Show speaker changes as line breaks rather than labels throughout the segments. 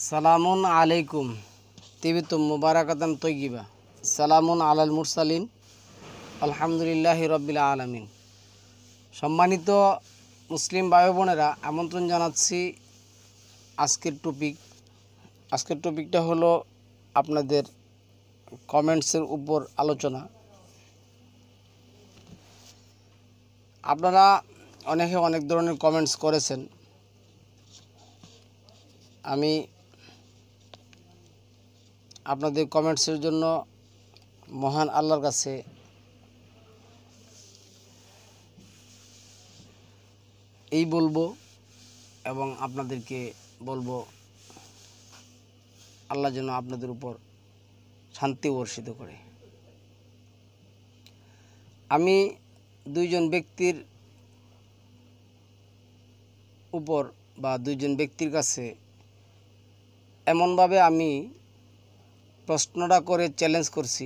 সালামুন আলাইকুম তিবিতুম মুবারাকাতান তৈয়িবা সালামুন আলাল মুরসালিন আলহামদুলিল্লাহি রব্বিল আলামিন। সম্মানিত মুসলিম ভাই বোনেরা, আমন্ত্রণ জানাচ্ছি আজকের টপিকটা হলো আপনাদের কমেন্টসের উপর আলোচনা। আপনারা অনেকে অনেক ধরনের কমেন্টস করেছেন। আমি আপনাদের কমেন্টসের জন্য মহান আল্লাহর কাছে এই বলবো এবং আপনাদেরকে বলবো, আল্লাহ যেন আপনাদের উপর শান্তি বর্ষিত করে। আমি দুইজন ব্যক্তির উপর বা দুইজন ব্যক্তির কাছে এমনভাবে আমি প্রশ্নটা করে চ্যালেঞ্জ করছি,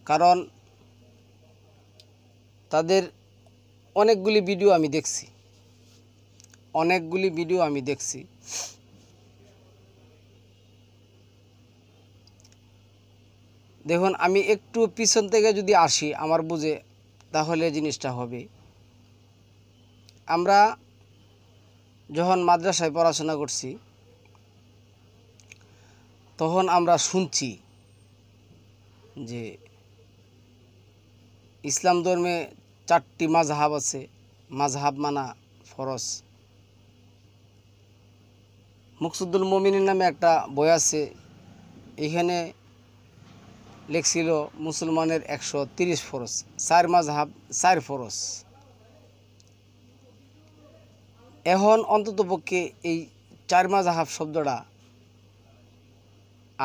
কারণ তাদের অনেকগুলি ভিডিও আমি দেখছি। দেখুন, আমি একটু পিছন থেকে যদি আসি আমার বুঝে, তাহলে জিনিসটা হবে। আমরা যখন মাদ্রাসায় পড়াশোনা করছি, তখন আমরা শুনছি যে ইসলাম ধর্মে 4টি মাযহাব আছে, মাযহাব মানা ফরজ। মুকসুদুল মুমিনিন নামে একটা বই আছে, এখানে লেখছিল মুসলমানের 130 ফরজ, 4 মাযহাব 4 ফরজ। এখন অন্ততপক্ষে এই 4 মাযহাব শব্দটা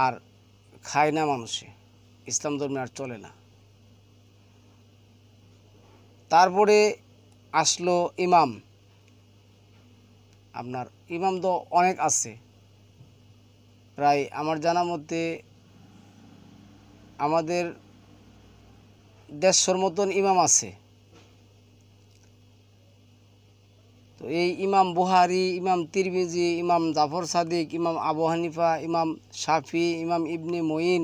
আর খায় না মানুষে, ইসলাম ধর্মে আর চলে না। তারপরে আসলো ইমাম। আপনার ইমাম তো অনেক আছে, প্রায় আমার জানা মতে আমাদের 150 মতন ইমাম আছে। তো এই ইমাম বুহারি, ইমাম তিরমিজি, ইমাম জাফর সাদিক, ইমাম আবু হানিফা, ইমাম শাফি, ইমাম ইবনে মঈন,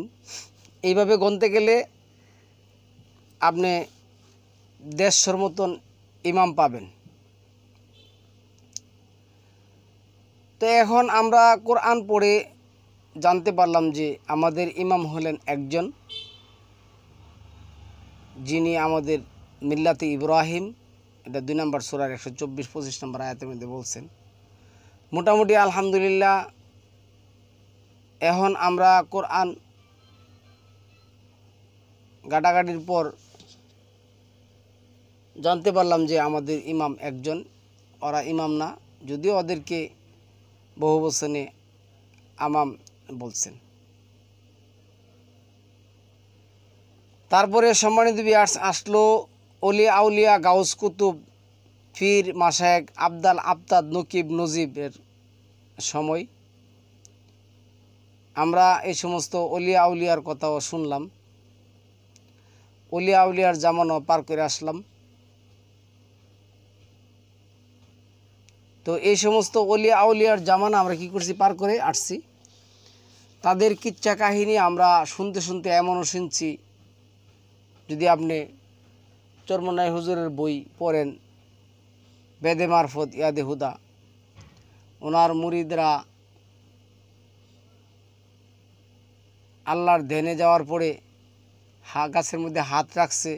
এইভাবে গণতে গেলে আপনি 150 মতন ইমাম পাবেন। তো এখন আমরা কোরআন পড়ে জানতে পারলাম যে আমাদের ইমাম হলেন একজন, যিনি আমাদের মিল্লাতে ইব্রাহিম, এটা 2 নম্বর সূরার 124-25 নম্বর আয়াতের মধ্যে বলছেন। মোটামুটি আলহামদুলিল্লাহ, এখন আমরা কোরআন ঘাটাঘাটির পর জানতে পারলাম যে আমাদের ইমাম একজন, ওরা ইমাম না, যদিও ওদেরকে বহু বচনে আমাম বলছেন। তারপরে সম্মানিত বিয়ার্স, আসলো অলিয়া আউলিয়া, গাউস কুতুব, পীর, মাশায়েখ, আবদাল, আবতাদ, নকিব, নজিবের সময়। আমরা এই সমস্ত অলিয়া আউলিয়ার কথাও শুনলাম, অলিয়া আউলিয়ার জামানাও পার করে আসলাম। তো এই সমস্ত অলিয়া আউলিয়ার জামানা আমরা কি করছি, পার করে আসছি। তাদের কিচ্ছা কাহিনী আমরা শুনতে শুনতে এমনও শুনছি, যদি আপনি চরমনাই হুজুরের বই পড়েন, বেদে মারফত ইয়াদে হুদা, ওনার মুরিদরা আল্লাহর ধ্যানে যাওয়ার পরে গাছের মধ্যে হাত রাখছে,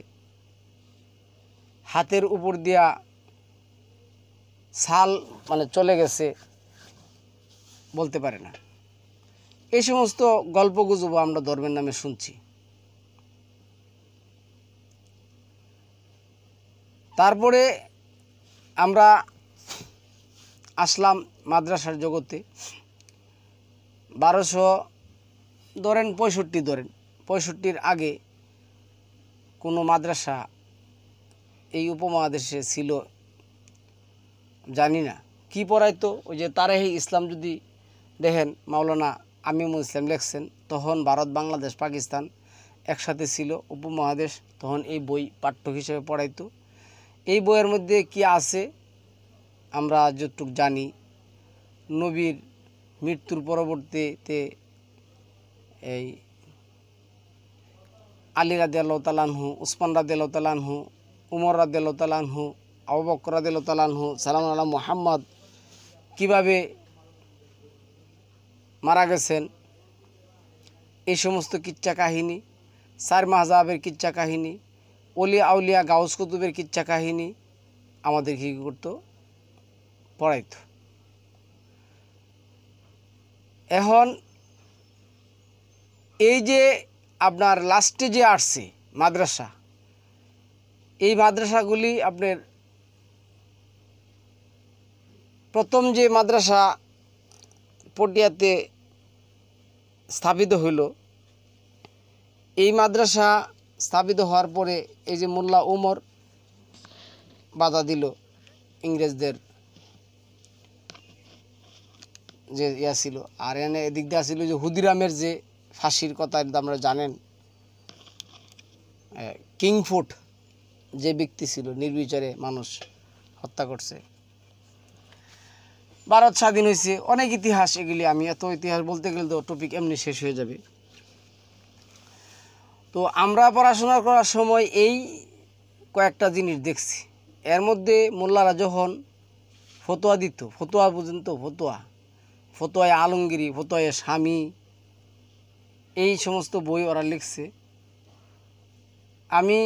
হাতের উপর দিয়া ছাল চলে গেছে, বলতে পারে না। এই সমস্ত গল্পগুজব আমরা ধর্মের নামে শুনছি। তারপরে আমরা আসলাম মাদ্রাসার জগতে। 1265 আগে কোনো মাদ্রাসা এই উপমহাদেশে ছিল জানি না। কি পড়াইতো, ওই যে তারেহে ইসলাম যদি দেখেন, মাওলানা আমিমুল ইসলাম লেখছেন, তখন ভারত, বাংলাদেশ, পাকিস্তান একসাথে ছিল উপমহাদেশ, তখন এই বই পাঠ্য হিসেবে পড়াইতো। এই বইয়ের মধ্যে কি আছে আমরা যতটুক জানি নবীর মৃত্যুর পরবর্তীতে এই আলী রাদিয়াল্লাহু তাআলা আনহু, উসমান রাদিয়াল্লাহু তাআলা আনহু, উমর রাদিয়াল্লাহু তাআলা আনহু, আবু বকর রাদিয়াল্লাহু তাআলা আনহু, সালামুন আলা মুহাম্মদ কীভাবে মারা গেছেন, এই সমস্ত কিচ্ছা কাহিনী, চার মাযহাবের কিচ্ছা কাহিনী, ওলিয়া আউলিয়া গাউস কুতুবের কিচ্ছা কাহিনী আমাদের কী করতো, পড়াইতো। এখন এই যে আপনার লাস্টে যে আসছে মাদ্রাসা, এই মাদ্রাসাগুলি আপনার প্রথম যে মাদ্রাসা পটিয়াতে স্থাপিত হইল, এই মাদ্রাসা স্থাপিত হওয়ার পরে এই যে মোল্লা ওমর বাধা দিল ইংরেজদের যে ইয়া ছিল, আর এনে এদিক দিয়ে ছিল যে হুদিরামের যে ফাঁসির কথা আমরা জানেন, কিংফুট যে ব্যক্তি ছিল নির্বিচারে মানুষ হত্যা করছে। ভারত স্বাধীন হয়েছে, অনেক ইতিহাস, এগুলি আমি এত ইতিহাস বলতে গেলে তো টপিক এমনি শেষ হয়ে যাবে। তো আমরা পড়াশোনা করার সময় এই কয়েকটা জিনিস দেখছি। এর মধ্যে মোল্লারা যখন ফতোয়া দিত, ফতোয়া পর্যন্ত ফতোয়ায় আলমগিরি, ফতোয়ায় স্বামী, এই সমস্ত বই ওরা লিখছে। আমি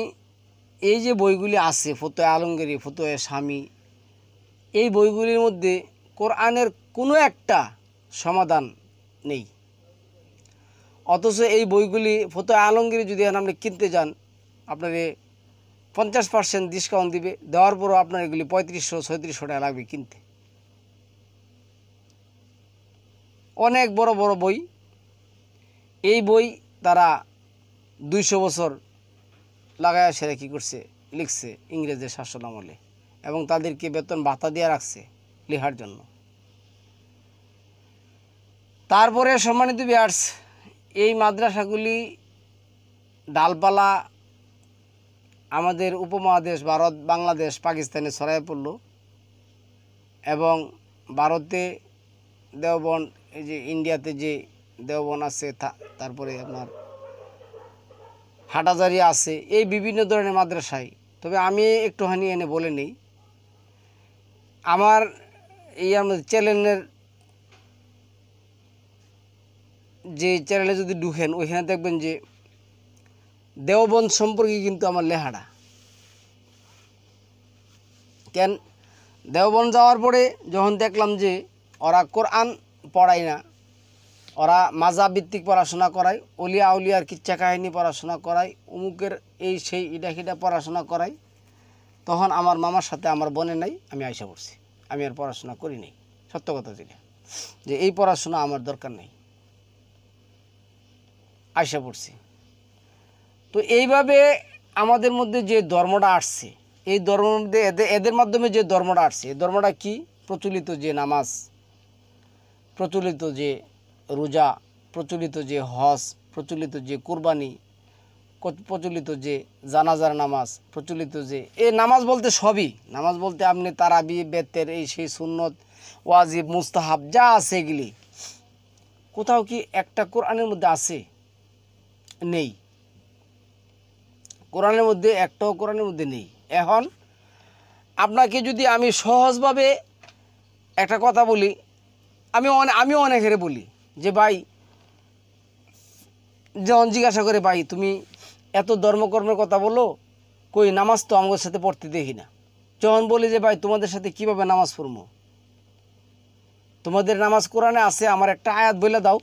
এই যে বইগুলি আছে, ফতোয়া আলমগিরি, ফতোয়া স্বামী, এই বইগুলির মধ্যে কোরআনের কোনো একটা সমাধান নেই। অথচ এই বইগুলি ফতোয়া আলমগিরি যদি আপনি কিনতে যান, আপনাকে 50% ডিসকাউন্ট দিবে, দেওয়ার পরও আপনার এগুলি 3500-3600 টাকা লাগবে কিনতে। অনেক বড় বড় বই, এই বই তারা 200 বছর লাগায় সেরা কী করছে, লিখছে ইংরেজদের শাসন আমলে, এবং তাদেরকে বেতন ভাতা দিয়ে রাখছে লেখার জন্য। তারপরে সম্মানিত ভিউয়ার্স, এই মাদ্রাসাগুলি ডালপালা আমাদের উপমহাদেশ ভারত, বাংলাদেশ, পাকিস্তানে ছড়ায় পড়ল, এবং ভারতে দেওবন্দ, এই যে ইন্ডিয়াতে যে দেওবন্দ আছে, তারপরে আপনার হাটাজারি আছে, এই বিভিন্ন ধরনের মাদ্রাসায়। তবে আমি একটুখানি এনে বলে নেই, আমার এই আমাদের চ্যানেলের যে চ্যানেলে যদি ঢুকেন, ওইখানে দেখবেন যে দেওবন্দ সম্পর্কে কিন্তু আমার লেখাটা। কেন দেওবন্দ যাওয়ার পরে যখন দেখলাম যে ওরা কোরআন পড়ায় না, ওরা মাযহাব ভিত্তিক পড়াশোনা করায়, ওলিয়া আউলিয়ার কিচ্ছা কাহিনী পড়াশোনা করায়, অমুকের এই সেই ইটা পড়াশোনা করায়, তখন আমার মামার সাথে আমার বোনের নাই, আমি আইসা পড়ছি। আমি আর পড়াশোনা করি নাই, সত্য কথা যেটা, যে এই পড়াশোনা আমার দরকার নেই, আইসা পড়ছি। তো এইভাবে আমাদের মধ্যে যে ধর্মটা আসছে, এই ধর্মের মধ্যে এদের মাধ্যমে যে ধর্মটা আসছে, এই ধর্মটা কি? প্রচলিত যে নামাজ, প্রচলিত যে রোজা, প্রচলিত যে হজ, প্রচলিত যে কুরবানি, প্রচলিত যে জানাজার নামাজ, প্রচলিত যে এই নামাজ বলতে সবই, নামাজ বলতে আপনি তারাবি, বেতের, এই সেই সুন্নত, ওয়াজিব, মুস্তাহাব যা আছে এগুলি কোথাও কি একটা কোরআনের মধ্যে আছে? নেই। কোরআনের মধ্যে একটাও কোরআনের মধ্যে নেই। এখন আপনাকে যদি আমি সহজভাবে একটা কথা বলি, আমিও অনেকের বলি যে ভাই, যখন জিজ্ঞাসা করে ভাই তুমি এত ধর্মকর্মের কথা বলো, কই নামাজ তো আমাদের সাথে পড়তে দেখি না। যখন বলি যে ভাই তোমাদের সাথে কিভাবে নামাজ পড়বো, তোমাদের নামাজ কোরআনে আছে, আমার একটা আয়াত বলে দাও,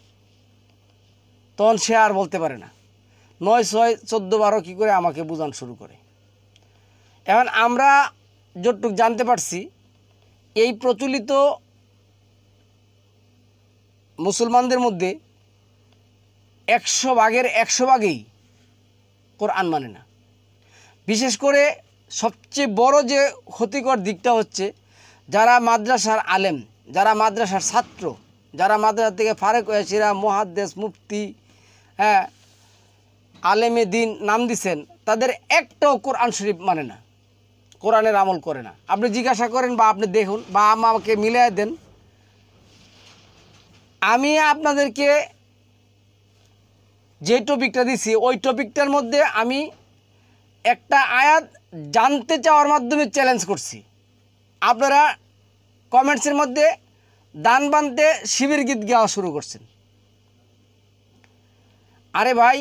তখন সে আর বলতে পারে না, 9, 6, 14, 12 কী করে আমাকে বোঝানো শুরু করে। এখন আমরা যতটুকু জানতে পারছি, এই প্রচলিত মুসলমানদের মধ্যে 100 ভাগের 100 ভাগেই কোরআন মানে না। বিশেষ করে সবচেয়ে বড় যে ক্ষতিকর দিকটা হচ্ছে, যারা মাদ্রাসার আলেম, যারা মাদ্রাসার ছাত্র, যারা মাদ্রাসা থেকে ফারেক হয়েছিরা, মুহাদ্দিস, মুফতি, হ্যাঁ, আলেমে দিন নাম দিছেন, তাদের একটাও কোরআন শরীফ মানে না। কোরআনের আমল করে না। আপনি জিজ্ঞাসা করেন বা আপনি দেখুন বা আমাকে মিলিয়ে দেন। আমি আপনাদেরকে যে টপিকটা দিছি ওই টপিকটার মধ্যে আমি একটা আয়াত জানতে চাওয়ার মাধ্যমে চ্যালেঞ্জ করছি। আপনারা কমেন্টসের মধ্যে দান বানতে শিবির গীত গাওয়া শুরু করছেন। আরে ভাই,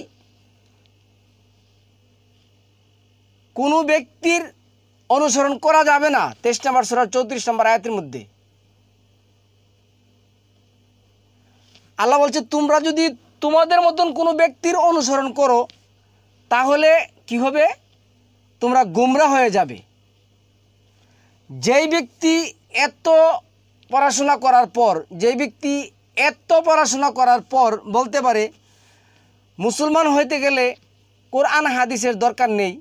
কোনো ব্যক্তির অনুসরণ করা যাবে না 23 নম্বর সূরা 34 নম্বর আয়াতের মধ্যে আল্লাহ বলছে, তোমরা যদি তোমাদের মতন কোনো ব্যক্তির অনুসরণ করো তাহলে কি হবে? তোমরা গোমরা হয়ে যাবে। যেই ব্যক্তি এত পড়াশোনা করার পর বলতে পারে মুসলমান হইতে গেলে কোরআন হাদিসের দরকার নেই,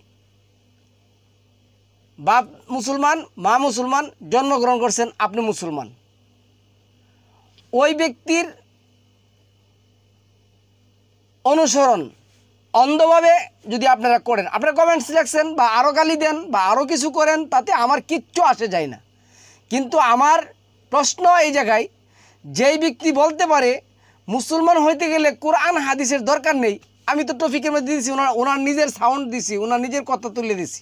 বাপ মুসলমান মা মুসলমান জন্মগ্রহণ করছেন আপনি মুসলমান, ওই ব্যক্তির অনুসরণ অন্ধভাবে যদি আপনারা করেন, আপনারা কমেন্টস লেখছেন বা আরও গালি দেন বা আরও কিছু করেন, তাতে আমার কিচ্ছু আসে যায় না। কিন্তু আমার প্রশ্ন এই জায়গায়, যেই ব্যক্তি বলতে পারে মুসলমান হইতে গেলে কোরআন হাদিসের দরকার নেই, আমি তো টপিকের মধ্যে দিয়েছি, ওনার নিজের সাউন্ড দিছি, ওনার নিজের কথা তুলে দিছি,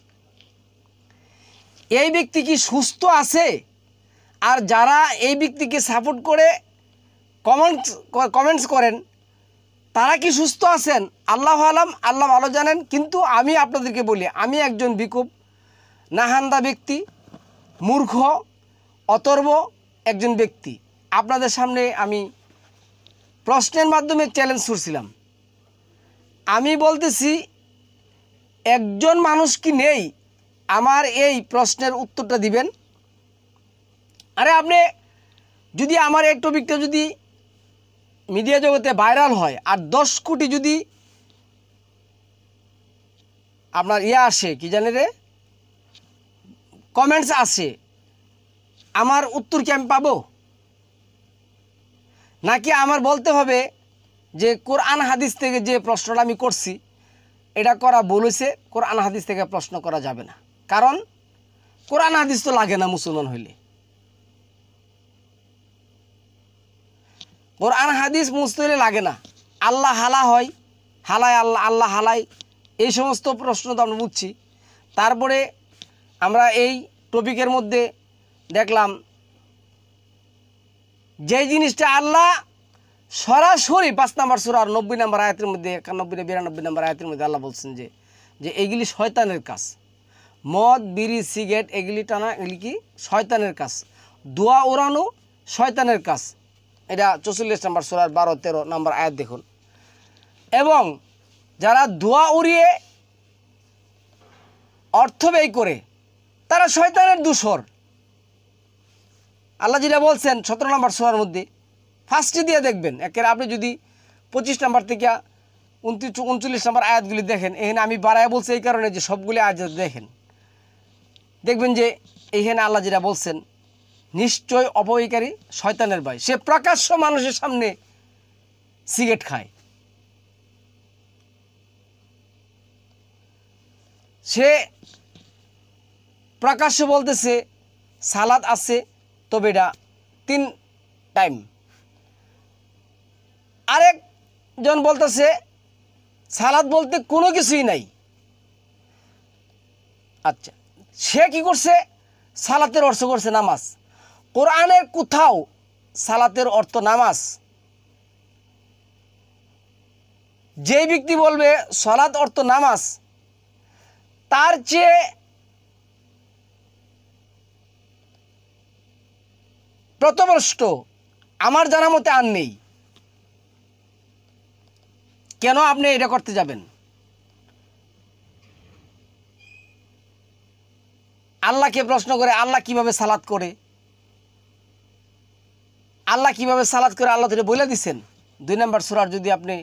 এই ব্যক্তি কি সুস্থ আছে? আর যারা এই ব্যক্তিকে সাপোর্ট করে কমেন্টস করেন তারা কি সুস্থ আছেন? আল্লাহ আলাম, আল্লাহ ভালো জানেন। কিন্তু আমি আপনাদেরকে বলি, আমি একজন বিকুপ নাহান্দা ব্যক্তি, মূর্খ অতর্ব একজন ব্যক্তি। আপনাদের সামনে আমি প্রশ্নের মাধ্যমে চ্যালেঞ্জ করছিলাম। আমি বলতেছি, একজন মানুষ কি নেই আমার এই প্রশ্নের উত্তরটা দিবেন? আরে আপনি যদি আমার এই টপিকটা যদি মিডিয়া জগতে ভাইরাল হয় আর 10 কোটি যদি আপনার আসে, কি জানে রে, কমেন্টস আসে, আমার উত্তর কি আমি পাবো? নাকি আমার বলতে হবে যে কোরআন হাদিস থেকে যে প্রশ্নটা আমি করছি এটা করা ভুল হয়েছে, কোরআন হাদিস থেকে প্রশ্ন করা যাবে না, কারণ কোরআন হাদিস তো লাগে না মুসলমান হইলে। কোরআন হাদিস মুসলিম লাগে না, আল্লাহ হালা হয়, হালায় আল্লাহ, আল্লাহ হালায়, এই সমস্ত প্রশ্ন তো আমরা বুঝছি। তারপরে আমরা এই টপিকের মধ্যে দেখলাম যেই জিনিসটা আল্লাহ সরাসরি 5 নম্বর সূরার 90 নম্বর আয়াতের মধ্যে, 91 92 নম্বর আয়াতের মধ্যে আল্লাহ বলছেন যে এইগুলি শয়তানের কাজ, মদ বিড়ি সিগারেট এগুলি টানা এগুলি কি শয়তানের কাজ, দোয়া ওড়ানো শয়তানের কাজ। এটা 44 নম্বর সূরার 12-13 নম্বর আয়াত দেখুন। এবং যারা দোয়া উড়িয়ে অর্থ ব্যয় করে তারা শয়তানের দূষর। আল্লাহ যেটা বলছেন 17 নম্বর সূরার মধ্যে, ফার্স্টে দিয়ে দেখবেন, একের আপনি যদি 25 নম্বর থেকে 29 নম্বর আয়াতগুলি দেখেন, এখানে আমি বাড়ায় বলছি এই কারণে যে সবগুলি আয়াত দেখেন, দেখবেন যে এইখানে আল্লাহ যেটা বলছেন, নিশ্চয় অপব্যয়কারী শয়তানের ভাই, সে প্রকাশ্য মানুষের সামনে সিগারেট খায়, সে প্রকাশ্য বলতেছে সালাদ আছে তবে এটা 3 টাইম, আরেকজন বলতেছে সালাদ বলতে কোনো কিছুই নাই। আচ্ছা, সে কি করছে? সালাতের অর্থ করছে নামাজ। কোরআনের কোথাও সালাতের অর্থ নামাজ? যে ব্যক্তি বলবে সালাত অর্থ নামাজ, তার চেয়ে প্রতভ্রষ্ট আমার জানা মতে আর নেই। কেন আপনি এটা করতে যাবেন? আল্লাহকে প্রশ্ন করে আল্লাহ কিভাবে সালাত করে, আল্লাহ কিভাবে সালাত করে আল্লাহ তো বলে দিচ্ছেন। 2 নম্বর সূরার যদি আপনি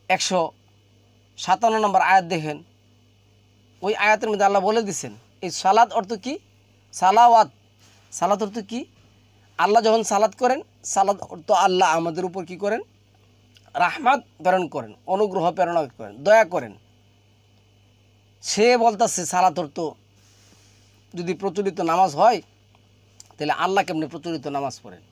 157 নম্বর আয়াত দেখেন, ওই আয়াতের মধ্যে আল্লাহ বলে দিচ্ছেন এই সালাত অর্থ কি, সালাওয়াত, সালাত অর্থ কি? আল্লাহ যখন সালাত করেন, সালাত অর্থ আল্লাহ আমাদের উপর কি করেন? রাহমাত প্রেরণ করেন, অনুগ্রহ প্রেরণ করেন, দয়া করেন। সে বলতেছে সালাত অর্থ যদি প্রচলিত নামাজ হয় তাহলে আল্লাহ কেমনে প্রচলিত নামাজ পড়েন?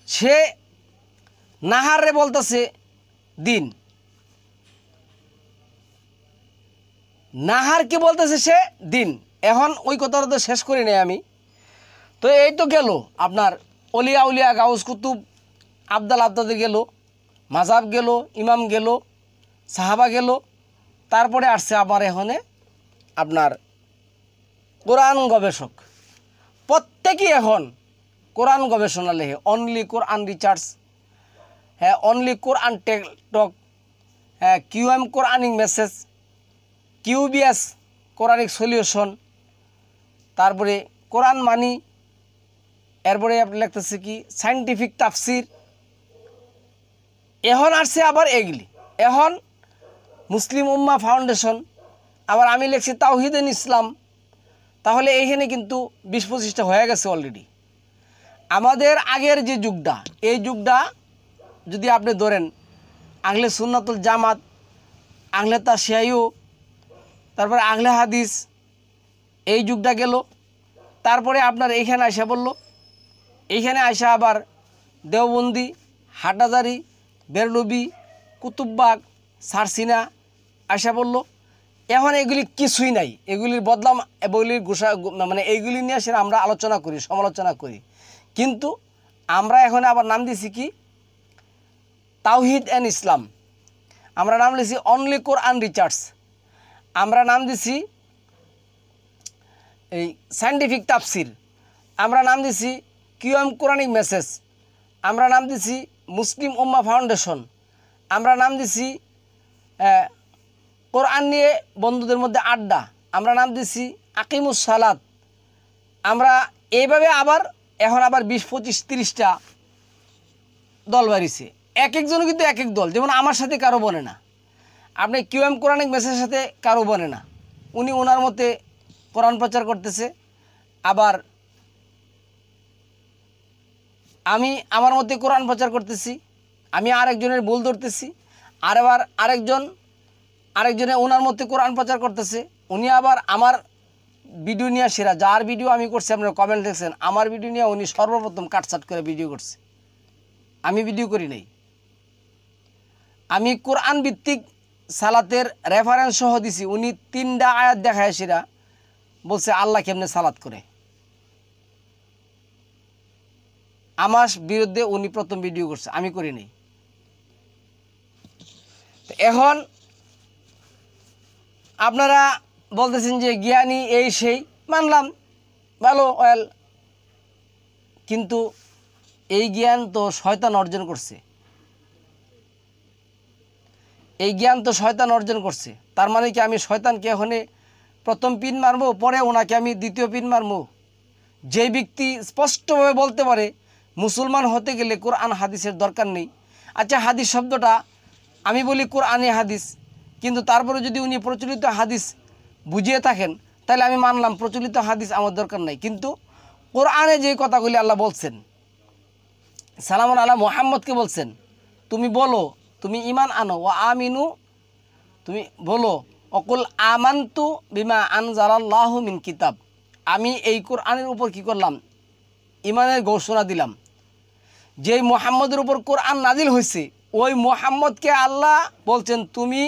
সে নাহারে বলতেছে দিন, নাহারকে বলতেছে সে দিন। এখন ওই কথাটা তো শেষ করি নাই আমি। তো এই তো গেল আপনার অলিয়া উলিয়া, গাউস কুতুব, আবদাল আবদাদে গেল, মাজাব গেল, ইমাম গেল, সাহাবা গেল, তারপরে আসছে আমার এখানে আপনার কোরআন গবেষক। প্রত্যেকেই এখন কোরআন গবেষণা লেখে, অনলি কোরআন রিসার্চ, হ্যাঁ অনলি কোরআন টক, হ্যাঁ QM Quranic message, QBS Quranic solution, তারপরে কোরআন মানি, এরপরে আপনি লিখতেছে কি সায়েন্টিফিক তাফসির। এখন আসছে আবার এগুলি, এখন মুসলিম উম্মাহ ফাউন্ডেশন, আবার আমি লিখছি তাওহিদুল ইসলাম। তাহলে এইখানে কিন্তু 20-25টা হয়ে গেছে অলরেডি। আমাদের আগের যে যুগটা, এই যুগটা যদি আপনি ধরেন আহলে সুন্নাতুল জামাত, আহলে তাশিয়ায়ু, তারপরে আহলে হাদিস, এই যুগটা গেল। তারপরে আপনার এইখানে আয়সা বলল, এইখানে আয়সা আবার দেওবন্দি, হাটাজারি, বেরলবি, কুতুববাগ, সারসিনা আয়সা বলল। এখন এগুলি কিছুই নাই, এগুলির বদলাম, এগুলির গোসা মানে এইগুলি নিয়ে সেটা আমরা আলোচনা করি, সমালোচনা করি। কিন্তু আমরা এখন আবার নাম দিছি কি তাওহিদ অ্যান্ড ইসলাম, আমরা নাম দিছি অনলি কোরআন রিসার্চ, আমরা নাম দিছি এই সায়েন্টিফিক তাফসির, আমরা নাম দিছি কিউএম কোরআনিক মেসেজ, আমরা নাম দিছি মুসলিম উম্মাহ ফাউন্ডেশন, আমরা নাম দিছি কোরআন নিয়ে বন্ধুদের মধ্যে আড্ডা, আমরা নাম দিছি আকিমুস সালাত। আমরা এইভাবে আবার এখন আবার 20-25-30টা দল বাড়িছে। এক একজনও কিন্তু এক এক দল। যেমন আমার সাথে কারো বনে না, আপনি কিউএম কোরআনিক মেসেজের সাথে কারো বনে না, উনি ওনার মতে কোরআন প্রচার করতেছে। আবার আমি আমার মতে কোরআন প্রচার করতেছি, আমি আরেকজনের ভুল ধরতেছি, আর আবার আরেকজনে ওনার মতে কোরআন প্রচার করতেছে, উনি আবার আমার ভিডিও নিয়ে সেরা, যার ভিডিও আমি করছি আপনারা কমেন্ট দেখছেন, আমার ভিডিও নিয়ে উনি সর্বপ্রথম কাটছাট করে ভিডিও করছে, আমি ভিডিও করি নাই। আমি কোরআন ভিত্তিক সালাতের রেফারেন্স সহ দিছি, উনি 3টা আয়াত দেখায় সেরা বলছে আল্লাহ কেমনে সালাত করে। আমার বিরুদ্ধে উনি প্রথম ভিডিও করছে, আমি করি নাই। এখন আপনারা বলতেছেন যে জ্ঞানী এই সেই, মানলাম ভালো ওয়েল, কিন্তু এই জ্ঞান তো শয়তান অর্জন করছে, এই জ্ঞান তো শয়তান অর্জন করছে। তার মানে কি আমি শয়তানকে এখানে প্রথম পিন মারবো, পরে ওনাকে আমি দ্বিতীয় পিন মারবো? যে ব্যক্তি স্পষ্টভাবে বলতে পারে মুসলমান হতে গেলে কোরআন হাদিসের দরকার নেই। আচ্ছা হাদিস শব্দটা আমি বলি কোরআনে হাদিস, কিন্তু তারপরে যদি উনি প্রচলিত হাদিস বুঝিয়ে থাকেন তাহলে আমি মানলাম প্রচলিত হাদিস আমার দরকার নাই। কিন্তু কোরআনে যে কথাগুলি আল্লাহ বলছেন, সালামুন আলা মুহাম্মদকে বলছেন তুমি বলো, তুমি ইমান আনো, ও আমিনু, তুমি বলো অকুল আমান্তু বিমা আনজালাল্লাহু মিন কিতাব, আমি এই কোরআনের উপর কি করলাম, ইমানের ঘোষণা দিলাম। যেই মুহাম্মদের উপর কোরআন নাজিল হয়েছে ওই মুহাম্মদকে আল্লাহ বলছেন তুমি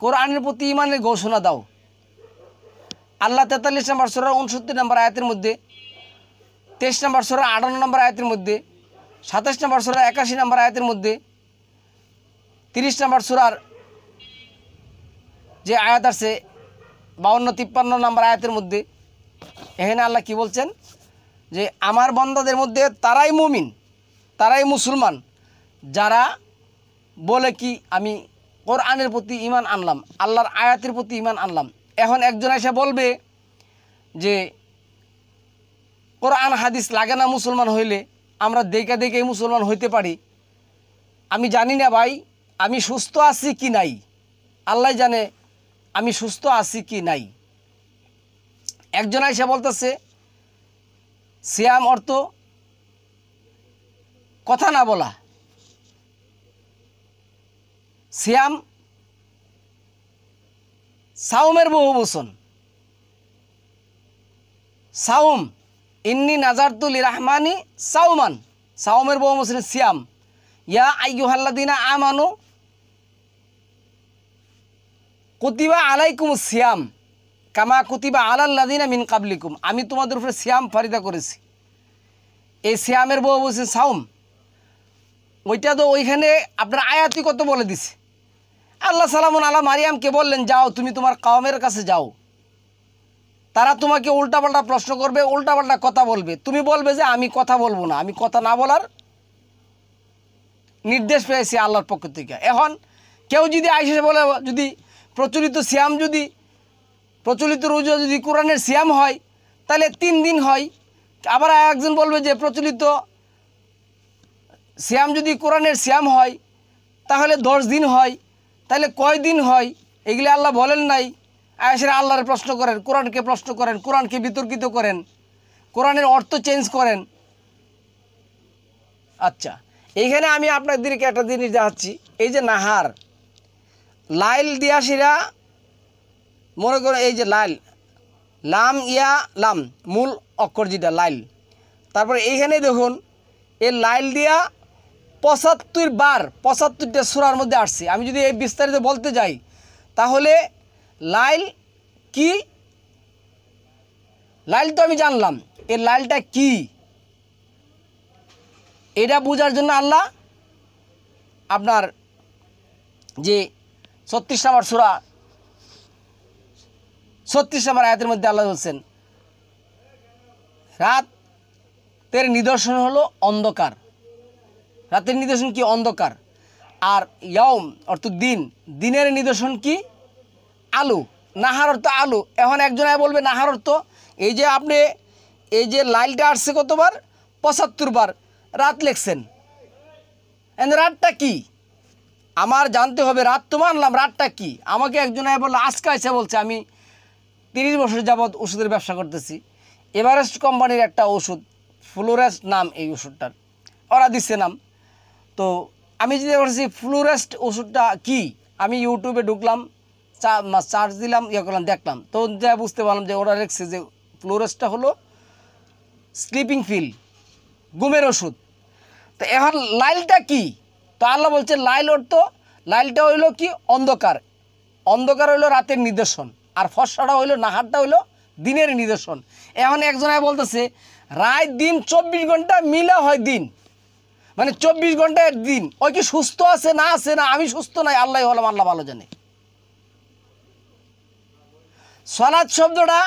কোরআনের প্রতি ইমানের ঘোষণা দাও। আল্লাহ 43 নম্বর সূরা 69 নম্বর আয়াতের মধ্যে, 23 নম্বর সূরা 58 নম্বর আয়াতের মধ্যে, 27 নম্বর সূরা 81 নম্বর আয়াতের মধ্যে, 30 নম্বর সূরার যে আয়াত আছে 52-53 নম্বর আয়াতের মধ্যে, এখানে আল্লাহ কি বলছেন যে আমার বান্দাদের মধ্যে তারাই মুমিন, তারাই মুসলমান যারা বলে কি আমি কোরআনের প্রতি ঈমান আনলাম, আল্লাহর আয়াতের প্রতি ঈমান আনলাম। এখন একজন এসে বলবে যে কোরআন হাদিস লাগে না মুসলমান হইলে, আমরা দেখে দেখে মুসলমান হইতে পারি। আমি জানি না ভাই আমি সুস্থ আছি কি নাই, আল্লাহ জানে আমি সুস্থ আছি কি নাই। একজন এসে বলতেছে সিয়াম অর্থ কথা না বলা, সিয়াম সাউমের বহু বচন, সাউম, ইন্নি নাজারতু লিরহমানি সাউমান, সাউমের বহু বচন সিয়াম। ইয়া আইয়ুহাল্লাযীনা আমানু কুতিবা আলাইকুমুস সিয়াম কামা কুতিবা আলাল্লাযীনা মিন ক্বাবলিকুম, আমি তোমাদের উপরে সিয়াম ফারিদা করেছি। এই সিয়ামের বহু বচন সাউম, ওইটা তো ওইখানে আপনার আয়াতি কত বলে দিছে। আল্লাহ সালামুন আলা মারিয়ামকে বললেন, যাও তুমি তোমার কওমের কাছে যাও, তারা তোমাকে উল্টাপাল্টা প্রশ্ন করবে, উল্টাপাল্টা কথা বলবে, তুমি বলবে যে আমি কথা বলবো না, আমি কথা না বলার নির্দেশ পেয়েছি আল্লাহর পক্ষ থেকে। এখন কেউ যদি আইসে বলে, যদি প্রচলিত সিয়াম, যদি প্রচলিত রোজা যদি কোরআনের সিয়াম হয় তাহলে 3 দিন হয়। আবার একজন বলবে যে প্রচলিত সিয়াম যদি কোরআনের সিয়াম হয় তাহলে 10 দিন হয়, তাহলে কয় দিন হয়? এগুলি আল্লাহ বলেন নাই। আয়েশারা আল্লাহর প্রশ্ন করেন, কোরআনকে প্রশ্ন করেন, কোরআনকে বিতর্কিত করেন, কোরআনের অর্থ চেঞ্জ করেন। আচ্ছা, এইখানে আমি আপনাদেরকে একটা জিনিস দেখাচ্ছি। এই যে নাহার, লাইল দিয়াসিরা মনে করেন, এই যে লাইল, লাম ইয়া লাম, মূল অক্ষর যেটা লাইল, তারপরে এইখানে দেখুন এই লাইল দিয়া 75 বার 75টা সূরার মধ্যে আসছে। আমি যদি এই বিস্তারিত বলতে যাই তাহলে লাইল কি, লাইল তো আমি জানলাম, এই লাইলটা কি এটা বোঝার জন্য আল্লাহ আপনার যে 36 নম্বর সূরা, 36 নম্বর আয়াতের মধ্যে আল্লাহ বলছেন, রাতের নিদর্শন হলো অন্ধকার। রাতের নিদর্শন কি? অন্ধকার। আর ইয়াউম অর্থ দিন, দিনের নিদর্শন কি? আলো। নাহার অর্থ আলো। এখন একজনে বলবে নাহার অর্থ, এই যে আপনি এই যে লাইলটা আসছে কতবার? 75 বার। রাত লিখছেন, রাতটা কি আমার জানতে হবে। রাত তো মানলাম, রাতটা কি? আমাকে একজনে বললো, আজকে এসে বলছে, আমি 30 বছর যাবৎ ওষুধের ব্যবসা করতেছি, এভারেস্ট কোম্পানির একটা ওষুধ, ফ্লোরেস্ট নাম এই ওষুধটার, ওরা দিচ্ছে নাম। তো আমি যেটা করছি, ফ্লোরেস্ট ওষুধটা কি, আমি ইউটিউবে ঢুকলাম, চার্জ দিলাম, ইয়ে করলাম, দেখলাম, তো যা বুঝতে পারলাম যে ওরা লিখছে যে ফ্লোরেস্টটা হলো স্লিপিং পিল, ঘুমের ওষুধ। তো এখন লাইলটা কি? তো আল্লাহ বলছে লাইল অর্থ, লাইলটা হইলো কি? অন্ধকার। অন্ধকার হইলো রাতের নিদর্শন, আর ফর্সাটা হইলো, নাহারটা হইলো দিনের নিদর্শন। এখন একজনে বলতেছে রাত দিন 24 ঘন্টা মিলা হয় দিন, মানে 24 ঘন্টায় দিন। ওই কি সুস্থ আছে না আছে না? আমি সুস্থ নাই, আল্লাহ হলাম, আল্লাহ ভালো জানে। সালাত শব্দটা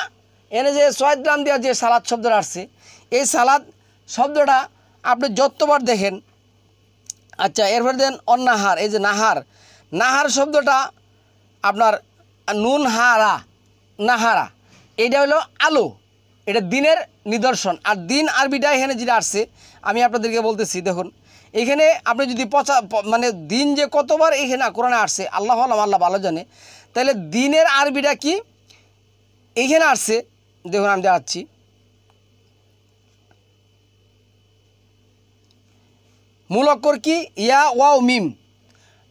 এনে যে সয়েদ নাম দেওয়া যে সালাত শব্দটা আসছে, এই সালাত শব্দটা আপনি যতবার দেখেন। আচ্ছা, এরপর দেন অন্নাহার, এই যে নাহার, নাহার শব্দটা আপনার নুন হারা, নাহারা, এইটা হলো আলো, এটা দিনের নিদর্শন। আর দিন আরবিটা এখানে যেটা আসছে আমি আপনাদেরকে বলতেছি, দেখুন এখানে আপনি যদি মানে দিন যে কতবার এখানে কোরআনে আসছে আল্লাহ আলম, আল্লাহ ভালো জানে। তাহলে দিনের আরবিটা কি এইখানে আসছে, দেখুন আমি দেখাচ্ছি। মূল অক্ষর কি? ইয়া ওয়াও মিম,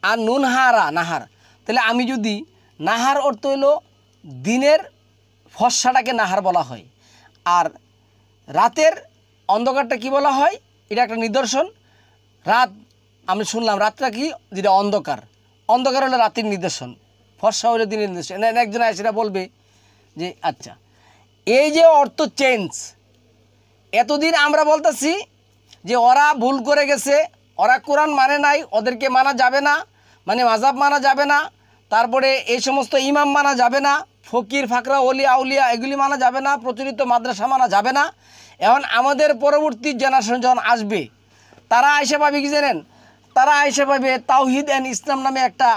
আর নুন হারা, নাহার। তাহলে আমি যদি, নাহার অর্থ হইল দিনের ফর্সাটাকে নাহার বলা হয়, আর রাতের অন্ধকারটা কি বলা হয়? এটা একটা নিদর্শন। রাত আমি শুনলাম রাতটা কি? যেটা অন্ধকার, অন্ধকার হলো রাতের নিদর্শন, ফর্সা হলো দিনের নিদর্শন। একজন সেটা বলবে যে আচ্ছা, এই যে অর্থ চেঞ্জ, এতদিন আমরা বলতেছি যে ওরা ভুল করে গেছে, ওরা কোরআন মানে নাই, ওদেরকে মানা যাবে না, মানে মাযহাব মানা যাবে না, তারপরে এই সমস্ত ইমাম মানা যাবে না, ফকির ফাকরা ওলিয়া আউলিয়া এগুলি মানা যাবে না, প্রচলিত মাদ্রাসা মানা যাবে না। এখন আমাদের পরবর্তী জেনারেশন যখন আসবে, তারা আইসা পাবে কি জানেন? তারা আইসা পাবে তাওহিদ অ্যান্ড ইসলাম নামে একটা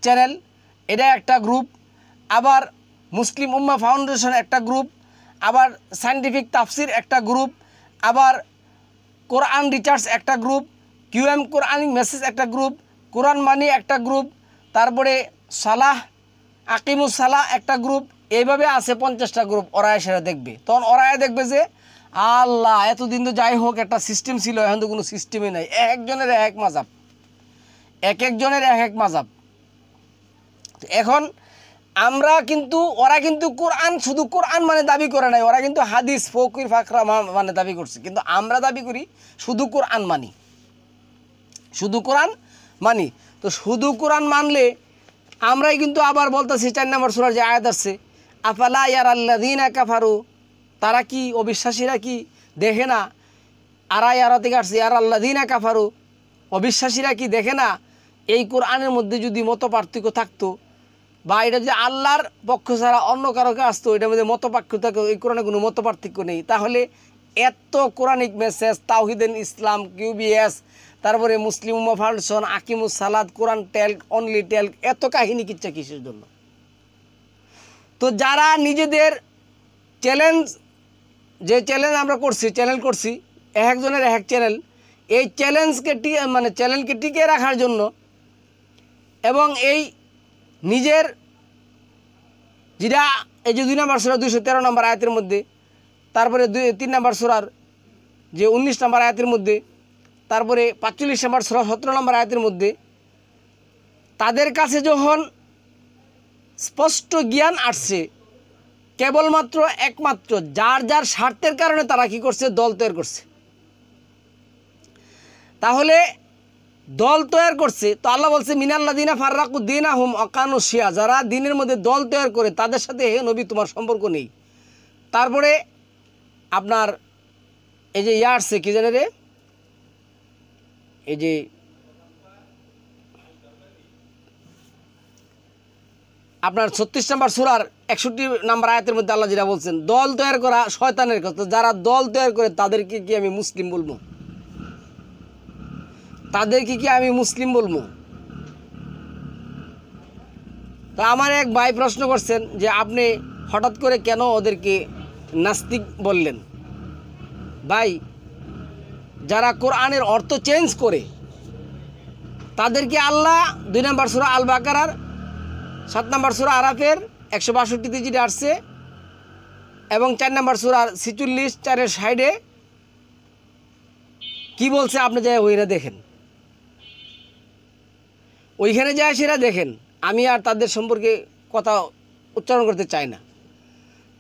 চ্যানেল, এটা একটা গ্রুপ, আবার মুসলিম উম্মাহ ফাউন্ডেশন একটা গ্রুপ, আবার সায়েন্টিফিক তাফসির একটা গ্রুপ, আবার কোরআন রিসার্চ একটা গ্রুপ, QM কোরআনিক মেসেজ একটা গ্রুপ, কোরআন মানি একটা গ্রুপ, তারপরে সালাহ আকিমুস সালাহ একটা গ্রুপ, এইভাবে আছে 50টা গ্রুপ। ওরা সেটা দেখবে, তখন ওরা দেখবে যে আল্লাহ এতদিন তো যাই হোক একটা সিস্টেম ছিল, এখন তো কোনো সিস্টেমই নাই, একজনের এক মাযহাব, এক একজনের এক এক মাযহাব। এখন আমরা কিন্তু ওরা কিন্তু কোরআন শুধু কোরআন মানে দাবি করে নাই, ওরা কিন্তু হাদিস ফকির ফাকরা মানে দাবি করছে, কিন্তু আমরা দাবি করি শুধু কোরআন মানি, শুধু কোরআন মানি। তো শুধু কোরআন মানলে আমরাই কিন্তু আবার বলতেছি 4 নম্বর সূরার যে আয়াত আছে, আফালা ইয়ারাল্লাযীনা কাফারু, তারা কি অবিশ্বাসীরা কি দেখে না, আরা ইয়ারা থেকে আসছে ইয়ারাল্লাযীনা কাফারু, অবিশ্বাসীরা কি দেখে না এই কোরআনের মধ্যে যদি মত পার্থক্য থাকতো বা এটা যদি আল্লাহর পক্ষ ছাড়া অন্য কারোকে আসতো, এটার মধ্যে মত পার্থক্য থাকতো, এই কোরআনে কোনো মত পার্থক্য নেই, তাহলে এত কোরআনিক মেসেজ, তাওহিদুল ইসলাম, QBS, তারপরে মুসলিম উম্মাহ ফাউন্ডেশন, আকিমুস সালাত, কোরআন টেল্ক, অনলি টেল্ক, এত কাহিনী কিচ্ছা কিসের জন্য? তো যারা নিজেদের চ্যালেঞ্জ, যে চ্যালেঞ্জ আমরা করছি, চ্যানেল করছি, একজনের এক চ্যানেল, এই চ্যালেঞ্জকে মানে চ্যানেলকে টিকিয়ে রাখার জন্য এবং এই নিজের যেটা এই যে 2 নম্বর সূরা 213 নম্বর আয়াতের মধ্যে, তারপরে 3 নম্বর সূরার যে 19 নম্বর আয়াতের মধ্যে, তারপরে 45 নম্বর সূরা 17 নম্বর আয়াতের মধ্যে, তাদের কাছে যখন স্পষ্ট জ্ঞান আসছে, কেবলমাত্র একমাত্র যার যার স্বার্থের কারণে তারা কি করছে, দল তৈরি করছে। তাহলে দল তৈরি করছে, তো আল্লাহ বলছে মিনাল্লাযীনা ফাররাকু দীনাহুম ওয়া কানু শিয়া, যারা দিনের মধ্যে দল তৈরি করে তাদের সাথে হে নবী তোমার সম্পর্ক নেই। তারপরে আপনার এই যে আসছে কি জানে রে, এই যে আপনার 36 নম্বর সূরার 61 নম্বর আয়াতের মধ্যে আল্লাহ যেটা বলছেন, দল তৈরি করা শয়তানের কথা, যারা দল তৈরি করে তাদেরকে কি আমি মুসলিম বলবো? তাদেরকে কি আমি মুসলিম বলবো? তা আমার এক ভাই প্রশ্ন করছেন যে আপনি হঠাৎ করে কেন ওদেরকে নাস্তিক বললেন? ভাই, যারা কোরআনের অর্থ চেঞ্জ করে তাদেরকে আল্লাহ 2 নম্বর সূরা আল বাকারার 7 নম্বর সূরা আরাফের 162তে যেটা আসছে এবং 4 নম্বর সূরার 46 4-এর সাইডে কি বলছে আপনি যাই ওইরা দেখেন, ওইখানে যায় সেটা দেখেন। আমি আর তাদের সম্পর্কে কথা উচ্চারণ করতে চাই না।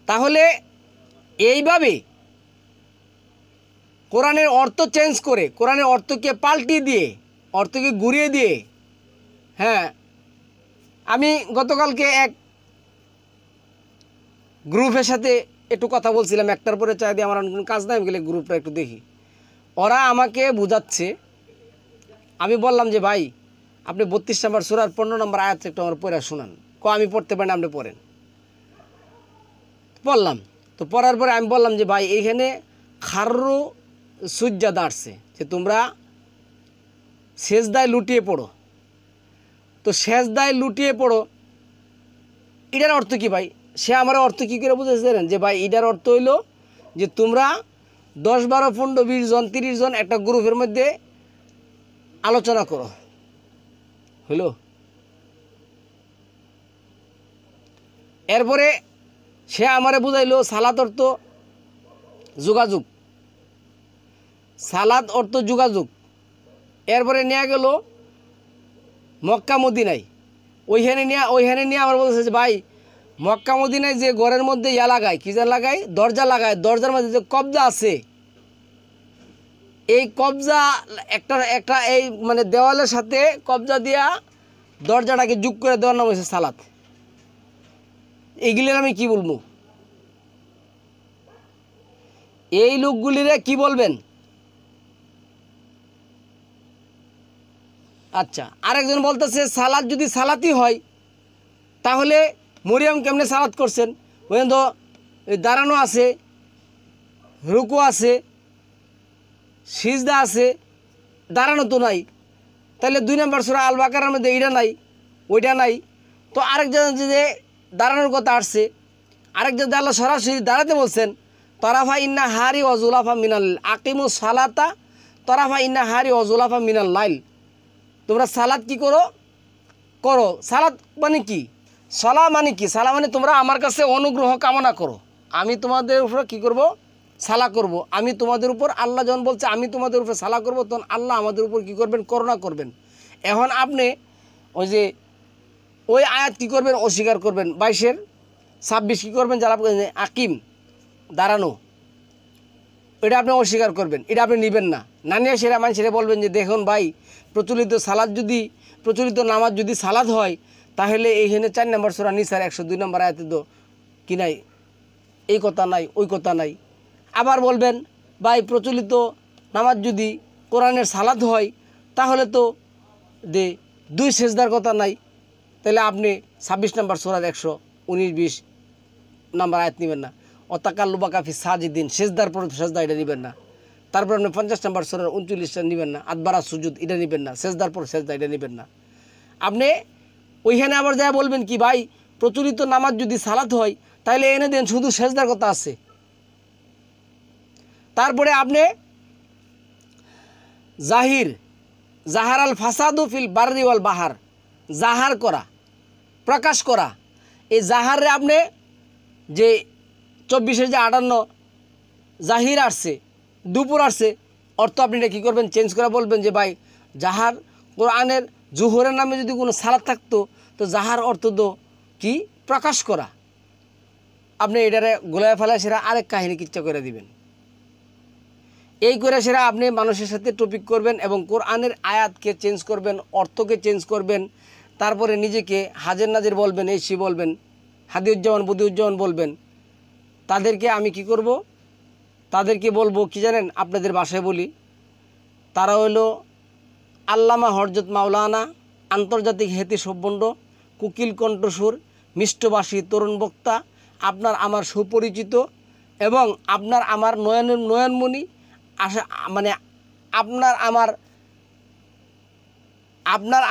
তাহলে এইভাবে কোরআনের অর্থ চেঞ্জ করে, কোরআনের অর্থকে পাল্টিয়ে দিয়ে, অর্থকে ঘুরিয়ে দিয়ে, হ্যাঁ, আমি গতকালকে এক গ্রুপের সাথে একটু কথা বলছিলাম, একটার পরে চাই দিয়ে আমার কোনো কাজ নাই, গেলে গ্রুপটা একটু দেখি, ওরা আমাকে বুঝাচ্ছে। আমি বললাম যে ভাই আপনি 32 নম্বর সূরার 15 নম্বর আয়াত একটু আমার পড়া শোনান। আমি পড়তে পারি না, আপনি পড়েন। পড়লাম, তো পড়ার পরে আমি বললাম যে ভাই এইখানে খাররু সুজ্জাদা আসছে, যে তোমরা সেজদায় লুটিয়ে পড়ো। তো সেজদায় লুটিয়ে পড়ো, এটার অর্থ কি ভাই? সে আমার অর্থ কী করে বুঝেছে জানেন? যে ভাই এটার অর্থ হইলো যে তোমরা 10, 12, 15, 20 জন 30 জন একটা গ্রুপের মধ্যে আলোচনা করো, হইল? এরপরে সে আমারে বুঝাইলো সালাত অর্থ যোগাযোগ, সালাত অর্থ যোগাযোগ। এরপরে নিয়ে গেল মক্কা মদিনায়, ওইখানে নিয়ে আমার বলতেছে যে ভাই মক্কা মদিনায় যে ঘরের মধ্যে ইয়া লাগায়, কী যেন লাগায়, দরজা লাগায়, দরজার মধ্যে যে কবজা আছে, এই কবজা একটা এই মানে দেওয়ালের সাথে কবজা দিয়া দরজাটাকে যোগ করে দেওয়ার নাম হয়েছে সালাত। এইগুলির আমি কি বলবো? এই লোকগুলিরে কি বলবেন? আচ্ছা, আরেকজন বলতেছে সালাত যদি সালাতই হয় তাহলে মরিয়ম কেমনে সালাত করছেন? বলেন তো দাঁড়ানো আছে, রুকু আছে, সিজদা আছে, দাঁড়ানো তো নাই। তাহলে 2 নম্বর সূরা আল বাকারার মধ্যে এইটা নাই, ওইটা নাই। তো আরেকজন যে দাঁড়ানোর কথা আসছে, আরেকজন আল্লাহ সরাসরি দাঁড়াতে বলছেন, তরাফা ইন্না হারি ওয়াজুলাফা মিনাল আকিমু সালাতা তরাফা ইন্না হারি ওয়াজুলাফা মিনাল লাইল। তোমরা সালাত কি করো? সালাত মানে কি? সালা মানে কি? সালা মানে তোমরা আমার কাছে অনুগ্রহ কামনা করো, আমি তোমাদের উপর কি করব? সালা করব। আমি তোমাদের উপর, আল্লাহ যখন বলছে আমি তোমাদের উপর সালা করব, তখন আল্লাহ আমাদের উপর কি করবেন? করুণা করবেন। এখন আপনি ওই যে ওই আয়াত কী করবেন, অস্বীকার করবেন। 22-এর 26 কী করবেন, যারা আকিম দাঁড়ানো, এটা আপনি অস্বীকার করবেন, এটা আপনি নেবেন না। না নিয়ে সেরা মানুষেরা বলবেন যে দেখুন ভাই, প্রচলিত নামাজ যদি সালাদ হয়, তাহলে এইখানে 4 নম্বর সূরা নিসার 102 নম্বর আয়াতে তো কি নাই, এই কথা নাই, ওই কথা নাই। আবার বলবেন ভাই, প্রচলিত নামাজ যদি কোরআনের সালাদ হয়, তাহলে তো 2 সেজদার কথা নাই, তাহলে আপনি 26 নম্বর সূরার 119-20 নম্বর আয়াত নেবেন না। অতাকাল্লুবা কাফি সাজিদিন, সেজদার পর সেজদা, এটা নেবেন না। তারপর আপনি 50 নম্বর সূরার 39টা নেবেন না। আদবারা সুজুদ, এটা নেবেন না। সেজদার পর সেজদা, এটা নেবেন না। আপনি ওইখানে আবার যা বলবেন কি ভাই, প্রচলিত নামাজ যদি সালাত হয়, তাহলে এনে দেন শুধু সেজদার কথা আছে। তারপরে আপনি জাহারাল ফাসাদু ফিল বাররি ওয়াল বাহার, জাহার করা, প্রকাশ করা, এই জাহারে আপনি যে 24-এর যে 58 জাহির আসছে, দুপুর আসছে, অর্থ আপনি এটা কী করবেন, চেঞ্জ করে বলবেন যে ভাই, জাহার কোরআনের জুহরের নামে যদি কোনো সালাত থাকতো, তো জাহার অর্থ তো কি, প্রকাশ করা। আপনি এটারে গোলায় ফেলা সেরা আরেক কাহিনী কিচ্ছা করে দিবেন। এই করে সেরা আপনি মানুষের সাথে টপিক করবেন এবং কোরআনের আয়াতকে চেঞ্জ করবেন, অর্থকে চেঞ্জ করবেন। তারপরে নিজেকে হাজের নাজের বলবেন, এই সি বলবেন, হাদিউজ্জামান বদিউজ্জামান বলবেন। তাদেরকে আমি কি করব, তাদেরকে বলবো কি জানেন, আপনাদের ভাষায় বলি, তারা হলো আল্লামা হরজত মাওলানা, আন্তর্জাতিক হেতি সভ্যণ্ড, কুকিল কণ্ঠসুর, মিষ্টভাষী তরুণ বক্তা, আপনার আমার সুপরিচিত এবং আপনার আমার নয়নমণি, আশা মানে আপনার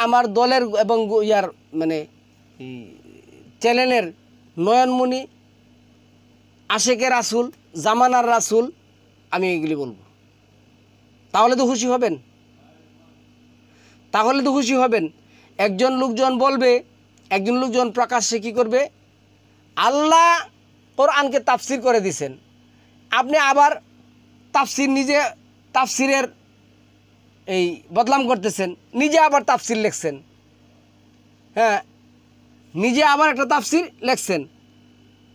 আমার দলের এবং ইয়ার মানে চ্যানেলের নয়নমণি, আশেকে রাসুল, জামানার রাসুল, আমি এগুলি বলবো। তাহলে তো খুশি হবেন। একজন লোকজন প্রকাশ্যে কী করবে, আল্লাহ কোরআনকে তাফসির করে দিছেন, আপনি আবার তাফসিরের এই বদনাম করতেছেন, নিজে আবার তাফসির লিখছেন। হ্যাঁ, নিজে আবার একটা তাফসির লিখছেন,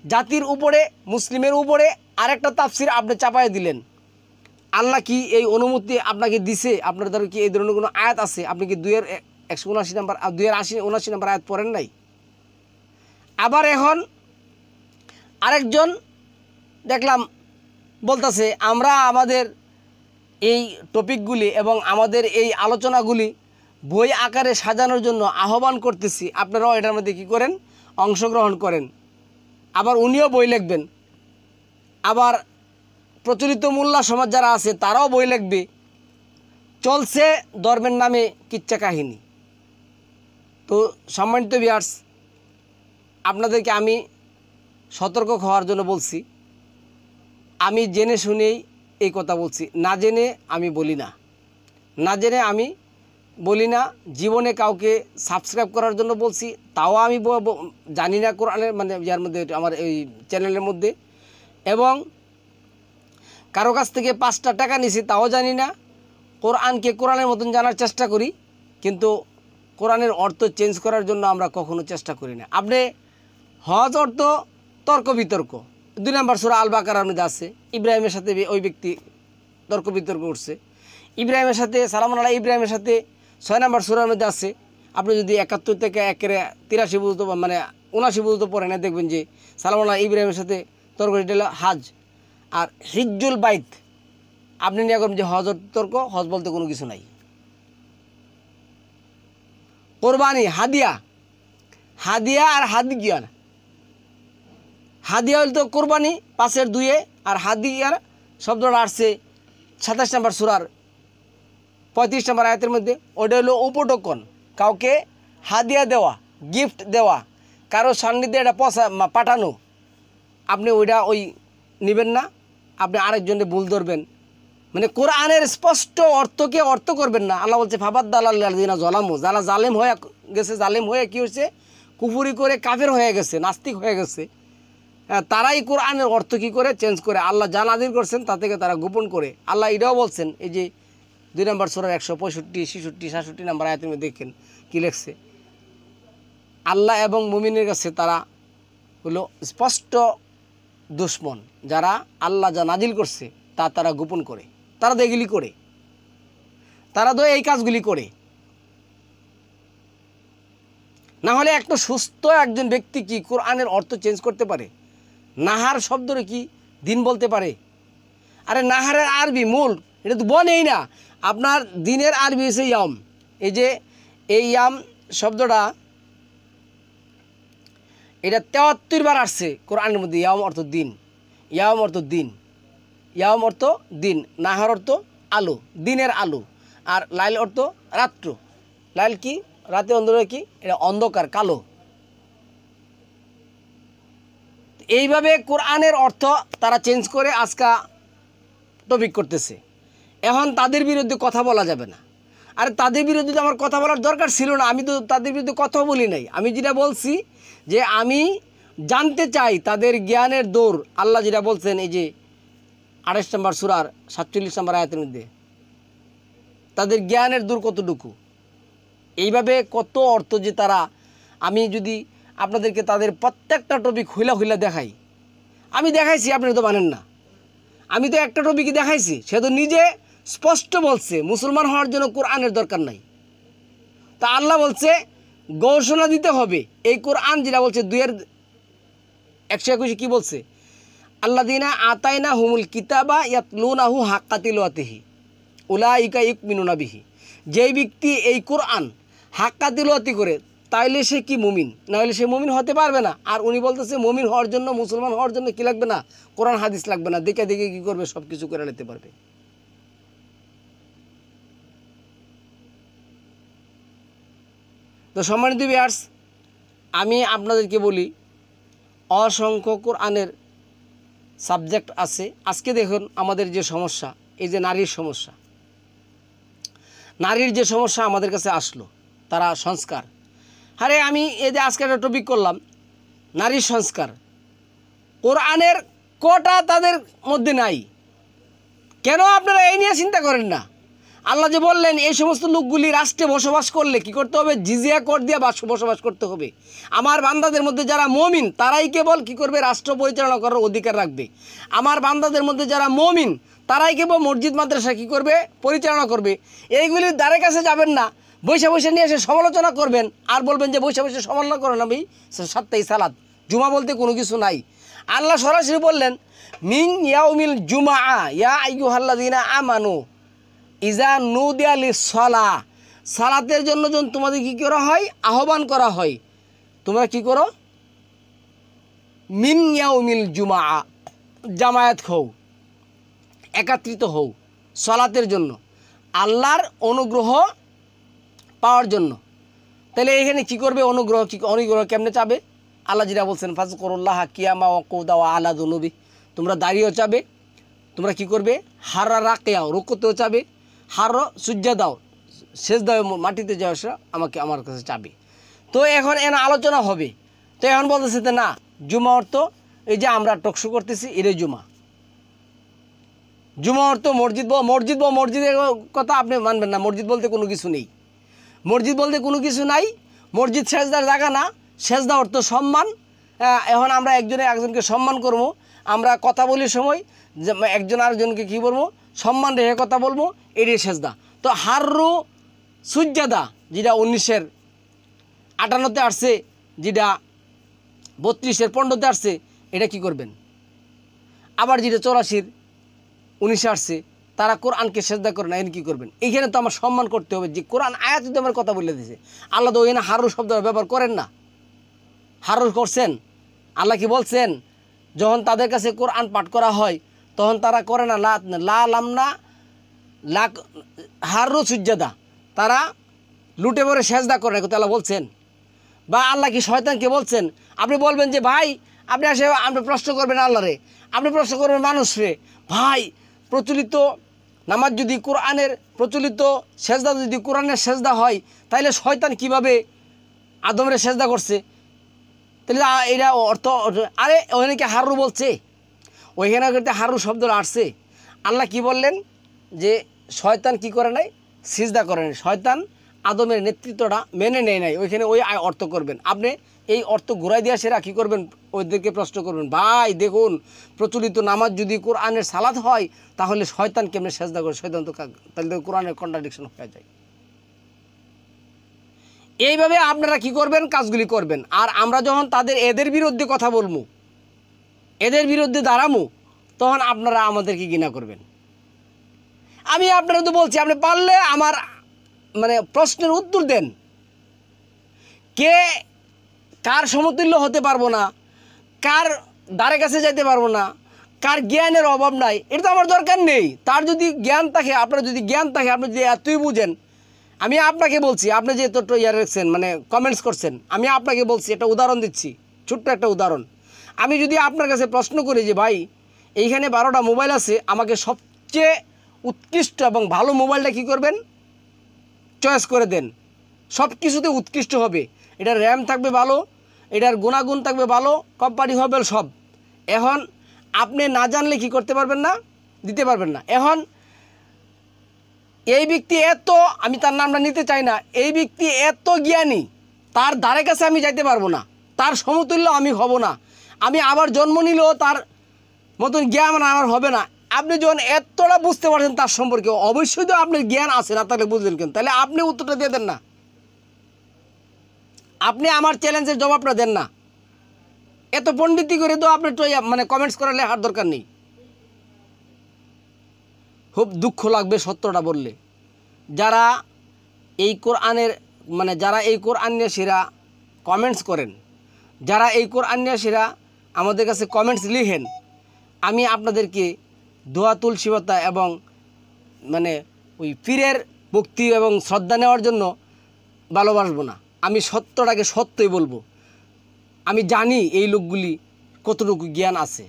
জাতির উপরে, মুসলিমের উপরে আরেকটা তাফসির আপনি চাপায় দিলেন। আল্লাহ কি এই অনুমতি আপনাকে দিছে? আপনার দ্বারা কি এই ধরনের কোনো আয়াত আছে? আপনি কি 2-79 নম্বর 2-79 নম্বর আয়াত পড়েন নাই? আবার এখন আরেকজন দেখলাম বলতেছে, আমরা আমাদের এই টপিকগুলি এবং আমাদের এই আলোচনাগুলি বই আকারে সাজানোর জন্য আহ্বান করতেছি, আপনারাও এটার মধ্যে কী করেন, অংশগ্রহণ করেন। আবার উনিও বই লিখবেন। আবার প্রচলিত মোল্লা সমাজ যারা আছে তারাও বই লিখবে। চলছে ধর্মের নামে কিচ্ছা কাহিনী। তো সম্মানিত ভিউয়ার্স, আপনাদেরকে আমি সতর্ক হওয়ার জন্য বলছি। আমি জেনে শুনেই এই কথা বলছি, না জেনে আমি বলি না। জীবনে কাউকে সাবস্ক্রাইব করার জন্য বলছি, তাও আমি জানি না কোরআনের মানে ইয়ার মধ্যে, আমার এই চ্যানেলের মধ্যে, এবং কারো কাছ থেকে 5টা টাকা নিছি তাও জানি না। কোরআনকে কোরআনের মতন জানার চেষ্টা করি, কিন্তু কোরআনের অর্থ চেঞ্জ করার জন্য আমরা কখনো চেষ্টা করি না। আপনি হজ অর্থ তর্ক বিতর্ক 2 নম্বর সূরা আল বাকারার মধ্যে আছে। ইব্রাহিমের সাথে ওই ব্যক্তি তর্ক বিতর্ক করছে, ইব্রাহিমের সাথে, সালামুন আলাইহি ইব্রাহিমের সাথে 6 নম্বর সূরার মধ্যে আছে। আপনি যদি 71 থেকে 83 পর্যন্ত মানে 79 পর্যন্ত পড়েন, দেখবেন যে সালামুন আলাইহি ইব্রাহিমের সাথে তর্ক, এটা হলো হাজ। আর হিজ্জুল বাইত আপনি নিয়ে করবেন যে হজ তর্ক, হজ বলতে কোনো কিছু নাই। কোরবানি, হাদিয়া আর হাদিয়া হল তো কোরবানি 5-এর 2-এ, আর হাদিয়ার শব্দটা আসছে 27 নম্বর সূরার 35 নম্বর আয়াতের মধ্যে। ওটা হলো উপটোকন, কাউকে হাদিয়া দেওয়া, গিফট দেওয়া, কারো সান্নিধ্যে এটা পাঠানো। আপনি ওই নেবেন না, আপনি আরেকজনের ভুল ধরবেন, মানে কোরআনের স্পষ্ট অর্থকে অর্থ করবেন না। আল্লাহ বলছে ফাবাদ্দালাল্লাযিনা যালামু, যারা জালেম হয়ে কী হয়েছে, কুফরি করে কাফের হয়ে গেছে, নাস্তিক হয়ে গেছে, তারাই কোরআনের অর্থ কী করে চেঞ্জ করে, আল্লাহ যা নাযিল করছেন তা থেকে তারা গোপন করে। আল্লাহ এটাও বলছেন, এই যে 2 নম্বর সূরার 165, 66, 67 নম্বর আয়াতের মধ্যে দেখেন কী লেখছে, আল্লাহ এবং মুমিনের কাছে তারা হলো স্পষ্ট দুশ্মন। যারা আল্লাহ যা নাজিল করছে তা তারা গোপন করে, তারা তো এগুলি করে, তারা তো এই কাজগুলি করে। না হলে একটা সুস্থ একজন ব্যক্তি কি কোরআনের অর্থ চেঞ্জ করতে পারে? নাহার শব্দরে কি দিন বলতে পারে? আরে নাহারের আরবি মূল এটা তো বনেই না। আপনার দিনের আরবি হচ্ছে ইয়াম। এই যে এই ইয়াম শব্দটা এটা 73 বার আসছে কোরআনের মধ্যে। ইয়াম অর্থ দিন, ইয়াম অর্থ দিন, ইয়াম অর্থ দিন, নাহার অর্থ আলো, দিনের আলো, আর লাইল অর্থ রাত্র। লাইল কি? রাতে অন্ধকার, কি এটা অন্ধকার কালো। এইভাবে কোরআনের অর্থ তারা চেঞ্জ করে আজকা টপিক করতেছে। এখন তাদের বিরুদ্ধে কথা বলা যাবে না। আর তাদের বিরুদ্ধে তো আমার কথা বলার দরকার ছিল না, আমি তো তাদের বিরুদ্ধে কথা বলি নাই। আমি যেটা বলছি যে আমি জানতে চাই তাদের জ্ঞানের দৌড়। আল্লাহ যেটা বলছেন এই যে 28 নম্বর সূরার 47 নম্বর আয়াতের মধ্যে, তাদের জ্ঞানের দূর কতটুকু। এইভাবে কত অর্থ যে তারা, আমি যদি আপনাদেরকে তাদের প্রত্যেকটা টপিক হইলা হইলা দেখাই, আমি দেখাইছি, আপনারা তো মানেন না। আমি তো একটা টপিকই দেখাইছি, সে তো নিজে স্পষ্ট বলছে মুসলমান হওয়ার জন্য কোরআনের দরকার নাই। তা আল্লাহ বলছে ঘোষণা দিতে হবে। এই কোরআন যেটা বলছে 2-121 কি বলছে? আল্লাযীনা আতাইনা হুমুল কিতাবা ইয়াতলুনাহু হাক্কা তিলাওয়াতিহি উলাইকা ইউমিনুনা বিহি। যেই ব্যক্তি এই কোরআন হাক্কা তিলাওয়াতি করে তাইলে সে কি মুমিন, না হলে সে মুমিন হতে পারবে না। আর উনি বলতেছে মুমিন হওয়ার জন্য, মুসলমান হওয়ার জন্য কি লাগবে না? কোরআন হাদিস লাগবে না, দেখে দেখে কি করবে? সব কিছু করে নিতে পারবে। তো সম্মানিত ভিউয়ার্স, আমি আপনাদেরকে বলি অসংখ্য কোরআনের সাবজেক্ট আছে। আজকে দেখুন আমাদের যে সমস্যা, এই যে নারীর সমস্যা, নারীর যে সমস্যা আমাদের কাছে আসলো, তারা সংস্কার। আরে আমি এই যে আজকে একটা টপিক করলাম নারীর সংস্কার, কোরআনের কোটা তাদের মধ্যে নাই। কেন আপনারা এই নিয়ে চিন্তা করেন না? আল্লাহ যে বললেন এই সমস্ত লোকগুলি রাষ্ট্রে বসবাস করলে কি করতে হবে? জিজিয়া কর দিয়ে বসবাস করতে হবে। আমার বান্দাদের মধ্যে যারা মমিন তারাই কেবল কি করবে? রাষ্ট্র পরিচালনা করার অধিকার রাখবে। আমার বান্দাদের মধ্যে যারা মমিন তারাই কেবল মসজিদ মাদ্রাসা কি করবে? পরিচালনা করবে। এইগুলির দ্বারের কাছে যাবেন না, বৈশা বৈশা নিয়ে এসে সমালোচনা করবেন আর বলবেন যে বৈশা বৈশা সমালোচনা করেন। আমি সাতটাই সালাত, জুমা বলতে কোনো কিছু নাই। আল্লাহ সরাসরি বললেন মিন ইয়াউমিল জুমা ইয়া আইয়ুহাল্লাযীনা আমানু ইজা নুদিয়া লিস-সালাহ। সালাতের জন্য যখন তোমাদের কী করা হয়? আহ্বান করা হয়। তোমরা কি করো? মিন ইয়াউমিল জুমা, জামায়াত হও, একত্রিত হও সালাতের জন্য, আল্লাহর অনুগ্রহ পাওয়ার জন্য। তাহলে এখানে কি করবে? অনুগ্রহ কেমনে চাবে? আল্লাহ যেটা বলছেন ফাজকুরুল্লাহ কিয়ামা ওয়া কুদা ওয়া আলা যুনুবি, তোমরা দাঁড়িয়েও চাবে, তোমরা কি করবে? হারা রাকিয়াও, রুকুতেও চাবে, হারো সুজ্জা দাও, শেষ দাও, মাটিতে যাও, আমাকে আমার কাছে চাবে। তো এখন আলোচনা হবে। তো এখন বলতেছে যে না, জুমা অর্থ এই যে আমরা টকশো করতেছি এটাই জুমা। জুমা অর্থ মসজিদের কথা আপনি মানবেন না। মসজিদ বলতে কোনো কিছু নেই, মসজিদ বলতে কোনো কিছু নাই। মসজিদ সেজদার জায়গা না, সেজদা অর্থ সম্মান। এখন আমরা একজনকে সম্মান করব, আমরা কথা বলির সময় একজন আরেকজনকে কী বলবো? সম্মান রেখে কথা বলবো, এটাই সেজদা। তো হাররু সুজ্জাদা যেটা 1958 আসছে, যেটা 32-এর 15-তে আসছে, এটা কি করবেন? আবার যেটা 84-19 আসছে, তারা কোরআনকে সেজদা করে না, এনে কী করবেন? এইখানে তো আমার সম্মান করতে হবে। যে কোরআন আয়াত যদি আমার কথা বলে দিয়েছে, আল্লাহ তো ওইখানে হারু শব্দ ব্যবহার করেন না। হারু করছেন? আল্লাহ কি বলছেন? যখন তাদের কাছে কোরআন পাঠ করা হয় তখন তারা করে না লা লামনা লা হারু সুজ্জাদা, তারা লুটে পড়ে সেজদা করে না, আল্লাহ বলছেন। বা আল্লাহ কি শয়তানকে বলছেন? আপনি বলবেন যে ভাই আপনি আপনি প্রশ্ন করবেন আল্লাহরে, আপনি প্রশ্ন করবেন মানুষরে, ভাই প্রচলিত নামাজ যদি কোরআনের প্রচলিত সেজদা যদি কোরআনের সেজদা হয় তাহলে শয়তান কিভাবে আদমের সেজদা করছে? তাহলে এটা অর্থ, আরে ওখানে কি হারু বলছে? ওইখানে করতে হারু শব্দটা আসছে। আল্লাহ কি বললেন? যে শয়তান কি করে নাই? সিজদা করে নাই। শয়তান আদমের নেতৃত্বটা মেনে নেয় নাই, ওইখানে ওই অর্থ করবেন। আপনি এই অর্থ ঘুরাই দিয়ে সেরা কী করবেন, ওদেরকে প্রশ্ন করবেন, ভাই দেখুন প্রচলিত নামাজ যদি কোরআনের সালাত হয় তাহলে শয়তান কেমনে সেজদা করে, শয়তান তো তাহলে তো কোরআনের কন্ট্রাডিকশন হয়ে যায়। এইভাবে আপনারা কি করবেন, কাজগুলি করবেন। আর আমরা যখন এদের বিরুদ্ধে কথা বলবো, এদের বিরুদ্ধে দাঁড়ামো, তখন আপনারা আমাদেরকে ঘৃণা করবেন। আমি আপনারা তো বলছি, আপনি পারলে আমার মানে প্রশ্নের উত্তর দেন। কে কার সমতুল্য হতে পারবো না, কার দ্বারে কাছে যাইতে পারবো না, কার জ্ঞানের অভাব নাই, এটা তো আমার দরকার নেই। তার যদি জ্ঞান থাকে, আপনার যদি জ্ঞান থাকে, আপনি যদি এতই বুঝেন, আমি আপনাকে বলছি, আপনি যে এতটা রাখছেন মানে কমেন্টস করছেন, আমি আপনাকে বলছি, একটা উদাহরণ দিচ্ছি, ছোট্ট একটা উদাহরণ। আমি যদি আপনার কাছে প্রশ্ন করি যে ভাই এইখানে 12টা মোবাইল আছে, আমাকে সবচেয়ে উৎকৃষ্ট এবং ভালো মোবাইলটা কী করবেন, চয়েস করে দেন। সব কিছুতে উৎকৃষ্ট হবে, এটার র্যাম থাকবে ভালো, এটার গুণাগুণ থাকবে ভালো, কোম্পানি হবে সব। এখন আপনি না জানলে কি করতে পারবেন না, দিতে পারবেন না। এখন এই ব্যক্তি এত, আমি তার নামটা নিতে চাই না, এই ব্যক্তি এত জ্ঞানী, তার দ্বারে কাছে আমি যাইতে পারবো না, তার সমতুল্য আমি হব না। আমি আবার জন্ম নিলেও তার মতন জ্ঞান আমার হবে না। আপনি যখন এতটা বুঝতে পারছেন তার সম্পর্কে, অবশ্যই তো আপনার জ্ঞান আছে, না তাহলে বুঝলেন কেন? তাহলে আপনি উত্তরটা দিয়ে দেন না, আপনি আমার চ্যালেঞ্জের জবাবটা দেন না। এত পণ্ডিতি করে তো আপনি মানে কমেন্টস করালে আর দরকার নেই। খুব দুঃখ লাগবে সত্যটা বললে, যারা এই কোরআনের মানে যারা এই কোরআন নিয়ে সেরা কমেন্টস করেন, যারা এই কোরআন নিয়ে সেরা আমাদের কাছে কমেন্টস লিখেন, আমি আপনাদেরকে দোয়া তুলসী পাতা এবং মানে ওই পীরের ভক্তি এবং শ্রদ্ধা নেওয়ার জন্য ভালোবাসবো না। আমি সত্যটাকে সত্যই বলবো। আমি জানি এই লোকগুলি কতটুকু জ্ঞান আছে,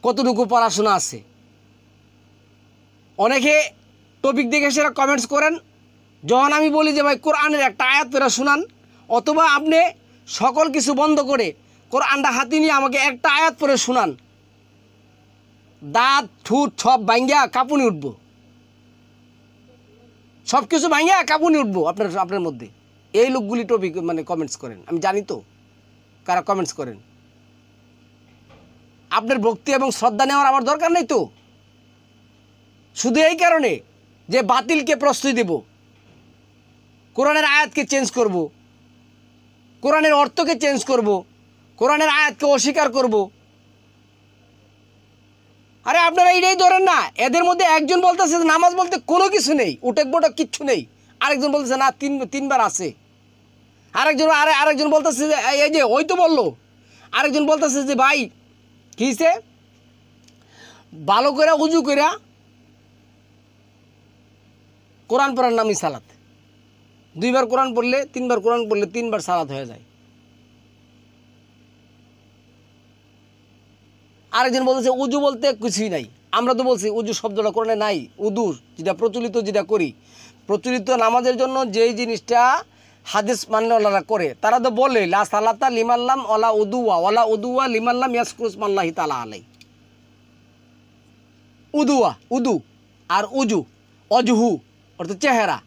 কতটুকু পড়াশোনা আছে। অনেকে টপিক দেখে সেরা কমেন্টস করেন, যখন আমি বলি যে ভাই কোরআনের একটা আয়াত পেরা শুনান, অথবা আপনি সকল কিছু বন্ধ করে কোরআনটা হাতে নিয়ে আমাকে একটা আয়াত পরে শুনান, দাঁত ঠুট সব ভাঙ্গিয়া কাঁপুনি উঠবো, সব কিছু ভাঙ্গিয়া কাঁপুনি উঠবো আপনার মধ্যে। এই লোকগুলি টপিক মানে কমেন্টস করেন, আমি জানি তো কারা কমেন্টস করেন। আপনার ভক্তি এবং শ্রদ্ধা নেওয়ার আমার দরকার নেই তো, শুধু এই কারণে যে বাতিলকে প্রশ্রয় দেব, কোরআনের আয়াতকে চেঞ্জ করব, কোরআনের অর্থকে চেঞ্জ করব, কোরআনের আয়াতকে অস্বীকার করব। আরে আপনারা এইটাই ধরেন না, এদের মধ্যে একজন বলতেছে নামাজ বলতে কোনো কিছু নেই, উটেক বটক কিচ্ছু নেই, আরেকজন বলতেছে না তিনবার আছে, আরেকজন বলতেছে যে এই যে ওই তো বললো, আরেকজন বলতেছে যে ভাই কিসে ভালো করে উজু করে কোরআন পড়ার নামই সালাত, 2বার কোরআন পড়লে 3বার কোরআন পড়লে 3বার সালাত হয়ে যায়। আরেকজন বলতেছে উজু বলতে কিছুই নাই, আমরা তো বলছি উজু শব্দটা কোরআনে নাই। উদু যেটা প্রচলিত, যেটা করি প্রচলিত নামাজের জন্য যেই জিনিসটা হাদিস মান্যওয়ালারা করে, তারা তো বলে লা সালাতা লিমাল্লাম ওলা উদুয়া লিমাল্লাম ইয়াসকুরুস মাল্লাহি তাআলা আলাই। উদু আর উজু, অজহু অর্থাৎ চেহারা।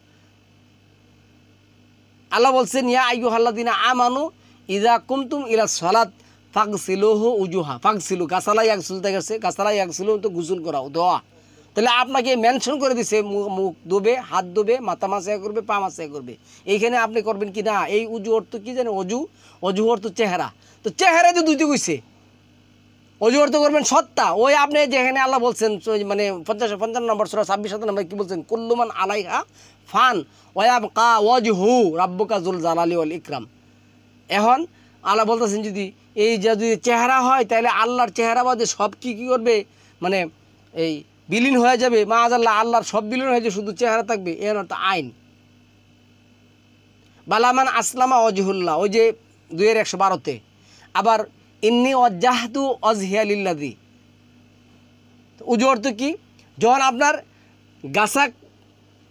আল্লাহ বলছেন ইয়া আইয়ুহাল্লাযিনা আমানু ইযা কুমতুম ইলা সালাত ফাগসিলুহু উজুহা, ফাগসিলু গাছালা ইয়াগসিলতে গেছে, গাছালা ইয়াগসিলু তো গোসল করা দোয়া। তাহলে আপনাকে মেনশন করে দিছে মুখ ধোবে, হাত ধোবে, মাথা মাসায়া করবে, পা মাসায়া করবে। এইখানে আপনি করবেন কি না? এই উজু অর্থ কি জানেন? অজু অর্থ চেহারা। তো চেহারা যে দুইটি কইছে, অজু অর্থ করবেন সত্তা। ওই আপনি যেখানে আল্লাহ বলছেন মানে 55 নম্বর সূরা 26 নম্বর কি বলছেন? কুল্লুমান আলাইহা ফান ওয়ায়াবকা ওয়াজহু রাব্বুকা যুল জালালি ওয়াল ইকরাম। এখন আল্লাহ বলতেছেন যদি এই যদি চেহারা হয় তাহলে আল্লাহর চেহারা বাদে সব কি করবে, মানে এই বিলীন হয়ে যাবে। মাআযাল্লাহ, আল্লাহর সব বিলীন হয়ে যাবে, শুধু চেহারা থাকবে। এর অর্থ আইন। বালামান আসলামা ওয়াজহুল্লাহ, ওই যে 2:112-তে। আবার ইন্নী ওয়াজ্জাহতু ওয়াজহিয়া লিল্লাযী। উজু অর্থ কি? যখন আপনার গাছাক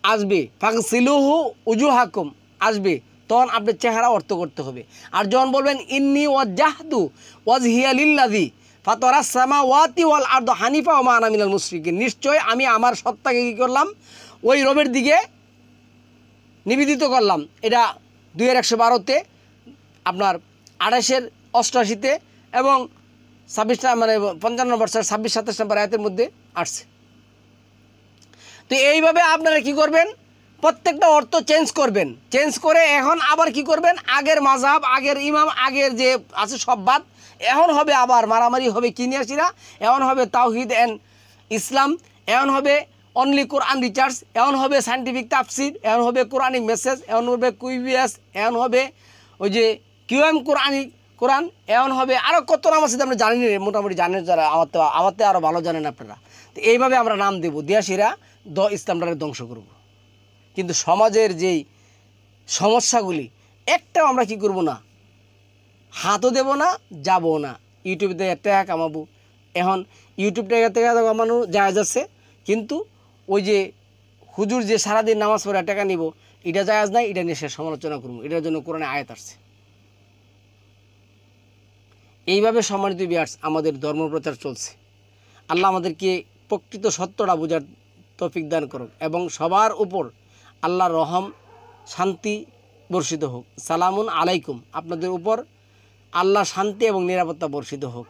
আসবে, ফাগসিলুহু উজুহাকুম আসবে, তখন আপনার চেহারা অর্থ করতে হবে। আর যখন বলবেন ইন্নী ওয়াজ্জাহতু ওয়াজহিয়া লিল্লাযী ফাতারাস সামাওয়াতি ওয়াল আরদ হানিফা ওয়া মা আনা মিনাল মুশরিকিন, নিশ্চয় আমি আমার সত্তাকে কী করলাম? ওই রবের দিকে নিবেদিত করলাম। এটা 2112-তে, আপনার 28-88-তে এবং 26 মানে 55 বছর 26-27 নম্বর আয়াতের মধ্যে আসছে। তো এইভাবে আপনারা কি করবেন, প্রত্যেকটা অর্থ চেঞ্জ করবেন, চেঞ্জ করে এখন আবার কি করবেন, আগের মাযহাব, আগের ইমাম, আগের যে আছে সব বাদ, এখন হবে আবার মারামারি হবে কিনিয়াসিরা, এখন হবে তাওহিদ এন্ড ইসলাম, এখন হবে অনলি কোরআন রিচার্জ, এখন হবে সায়েন্টিফিক তাফসির, এখন হবে কোরআনিক মেসেজ, এখন হবে কুইবিএস, এখন হবে ওই যে কিউএম কোরআন, এখন হবে আরও কত নাম আছে আপনি জানেন, মোটামুটি জানেন যারা, আমারতে আরও ভালো জানেন আপনারা। তো এইভাবে আমরা নাম দেব, দিয়াসিরা ইসলামটাকে ধ্বংস করব। কিন্তু সমাজের যেই সমস্যাগুলি একটাও আমরা কি করব না, হাতও দেব না, যাবো না। ইউটিউবে টাকা কামাবো, এখন ইউটিউব টাকা কামানো জায়েজ আছে, কিন্তু ওই যে হুজুর যে সারাদিন নামাজ পড়ে টাকা নিব, এটা জায়েজ নাই, এটা নিয়ে সে সমালোচনা করবো, এটার জন্য কোরআনে আয়াত আসছে। এইভাবে সম্মানিত ভিউয়ার্স আমাদের ধর্মপ্রচার চলছে। আল্লাহ আমাদেরকে প্রকৃত সত্যটা বোঝার তৌফিক দান করুক এবং সবার উপর আল্লাহর রহম শান্তি বর্ষিত হোক। সালামুন আলাইকুম, আপনাদের উপর আল্লাহ শান্তি এবং নিরাপত্তা বর্ষিত হোক।